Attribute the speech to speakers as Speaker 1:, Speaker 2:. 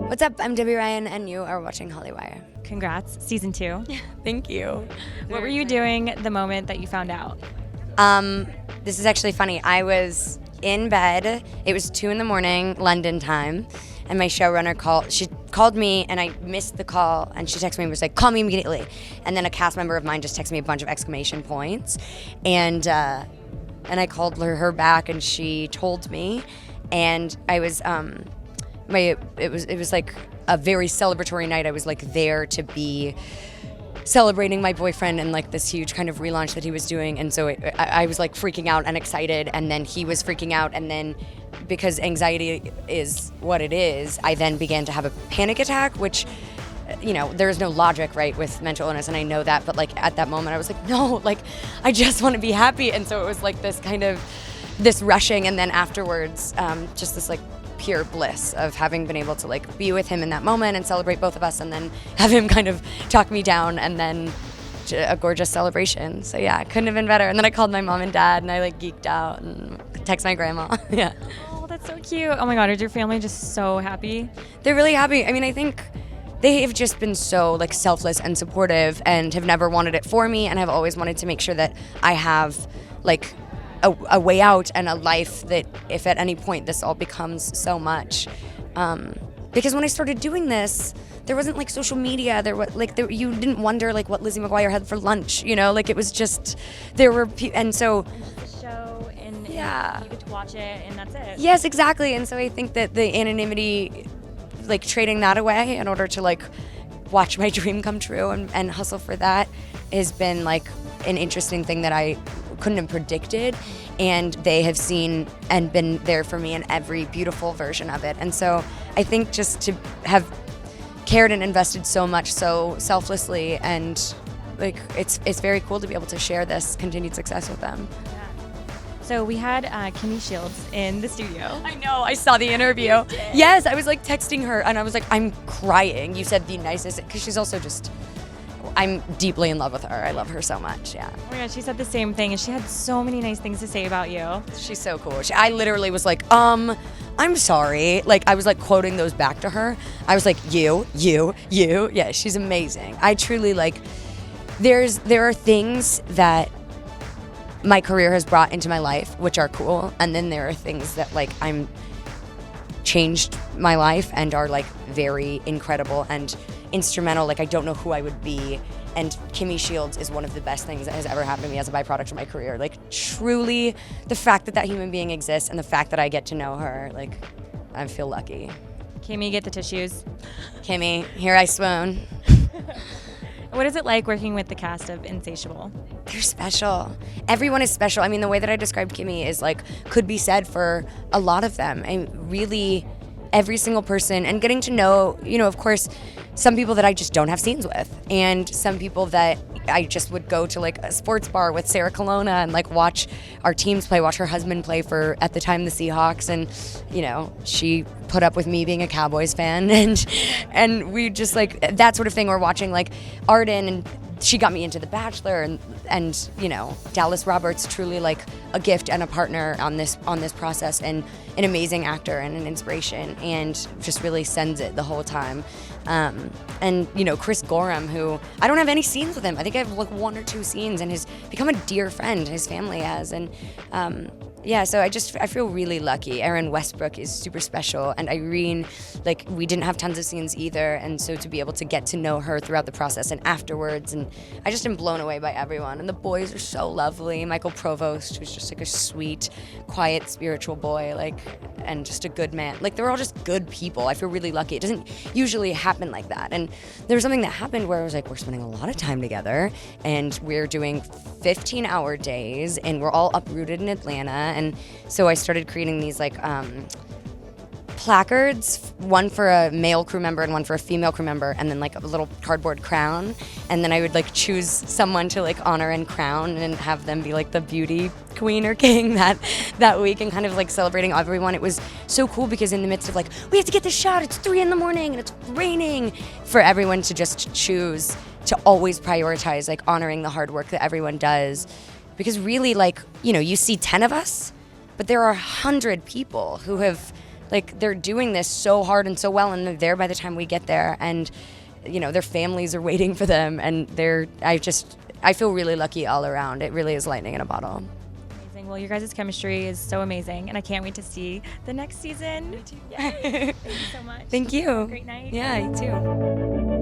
Speaker 1: What's up? I'm Debby Ryan, and you are watching Hollywire.
Speaker 2: Congrats, season 2.
Speaker 1: Thank you.
Speaker 2: What were you doing the moment that you found out?
Speaker 1: This is actually funny. I was in bed. It was 2 a.m, London time, and my showrunner called. She called me, and I missed the call, and she texted me and was like, "Call me immediately." And then a cast member of mine just texted me a bunch of exclamation points, and I called her back, and she told me, and I was it was like a very celebratory night. I was like there to be celebrating my boyfriend and like this huge kind of relaunch that he was doing, and so I was like freaking out and excited, and then he was freaking out, and then because anxiety is what it is, I then began to have a panic attack, which, you know, there is no logic, right, with mental illness, and I know that, but like at that moment I was like, no, like I just want to be happy, and so it was like this kind of this rushing, and then afterwards just this like pure bliss of having been able to like be with him in that moment and celebrate both of us, and then have him kind of talk me down, and then a gorgeous celebration. So yeah, it couldn't have been better. And then I called my mom and dad, and I like geeked out and text my grandma. Yeah.
Speaker 2: Oh, that's so cute. Oh my God, is your family just so happy?
Speaker 1: They're really happy. I mean, I think they have just been so like selfless and supportive, and have never wanted it for me, and have always wanted to make sure that I have like a way out and a life that if at any point this all becomes so much, because when I started doing this, there wasn't like social media. You didn't wonder like what Lizzie McGuire had for lunch, you know, like it was just there were and so
Speaker 2: the show and
Speaker 1: yeah,
Speaker 2: you get to watch it and that's it.
Speaker 1: Yes, exactly. And so I think that the anonymity, like trading that away in order to like watch my dream come true and hustle for that, has been like an interesting thing that I couldn't have predicted, and they have seen and been there for me in every beautiful version of it. And so I think just to have cared and invested so much so selflessly, and like it's very cool to be able to share this continued success with them.
Speaker 2: Yeah. So we had Kimmy Shields in the studio.
Speaker 1: I know, I saw the interview. Yes, I was like texting her, and I was like, I'm crying. You said the nicest, because she's also just, I'm deeply in love with her. I love her so much, yeah.
Speaker 2: Oh my God, she said the same thing, and she had so many nice things to say about you.
Speaker 1: She's so cool. I literally was like, I'm sorry. Like, I was like quoting those back to her. I was like, you. Yeah, she's amazing. I truly like, there are things that my career has brought into my life, which are cool. And then there are things that like changed my life and are like very incredible and instrumental. Like I don't know who I would be, and Kimmy Shields is one of the best things that has ever happened to me as a byproduct of my career. Like truly, the fact that human being exists and the fact that I get to know her, like I feel lucky.
Speaker 2: Kimmy, get the tissues.
Speaker 1: Kimmy, here I swoon.
Speaker 2: What is it like working with the cast of Insatiable?
Speaker 1: They're special. Everyone is special. I mean, the way that I described Kimmy is like could be said for a lot of them. And really, every single person, and getting to know, you know, of course, some people that I just don't have scenes with, and some people that I just would go to like a sports bar with Sarah Colonna and like watch our teams play, watch her husband play for, at the time, the Seahawks, and you know, she put up with me being a Cowboys fan, and we just like that sort of thing. We're watching like Arden, and she got me into The Bachelor, and you know, Dallas Roberts, truly like a gift and a partner on this process, and an amazing actor and an inspiration, and just really sends it the whole time. And you know, Chris Gorham, who I don't have any scenes with him. I think I have like 1 or 2 scenes, and has become a dear friend. His family has, and yeah, so I feel really lucky. Erin Westbrook is super special, and Irene, like we didn't have tons of scenes either, and so to be able to get to know her throughout the process and afterwards, and I just am blown away by everyone. And the boys are so lovely. Michael Provost, who's just like a sweet, quiet, spiritual boy, like, and just a good man. Like they're all just good people. I feel really lucky. It doesn't usually happen like that. And there was something that happened where I was like, we're spending a lot of time together, and we're doing 15-hour days, and we're all uprooted in Atlanta. And so I started creating these like placards, one for a male crew member and one for a female crew member, and then like a little cardboard crown. And then I would like choose someone to like honor and crown and have them be like the beauty queen or king that week, and kind of like celebrating everyone. It was so cool because in the midst of like, we have to get this shot, it's 3 a.m. and it's raining, for everyone to just choose to always prioritize like honoring the hard work that everyone does. Because really, like, you know, you see 10 of us, but there are 100 people who have like they're doing this so hard and so well, and they're there by the time we get there, and you know, their families are waiting for them, and I feel really lucky all around. It really is lightning in a bottle.
Speaker 2: Amazing. Well, your guys' chemistry is so amazing, and I can't wait to see the next season. Thank you so much.
Speaker 1: Thank you.
Speaker 2: Great night.
Speaker 1: Yeah, you too.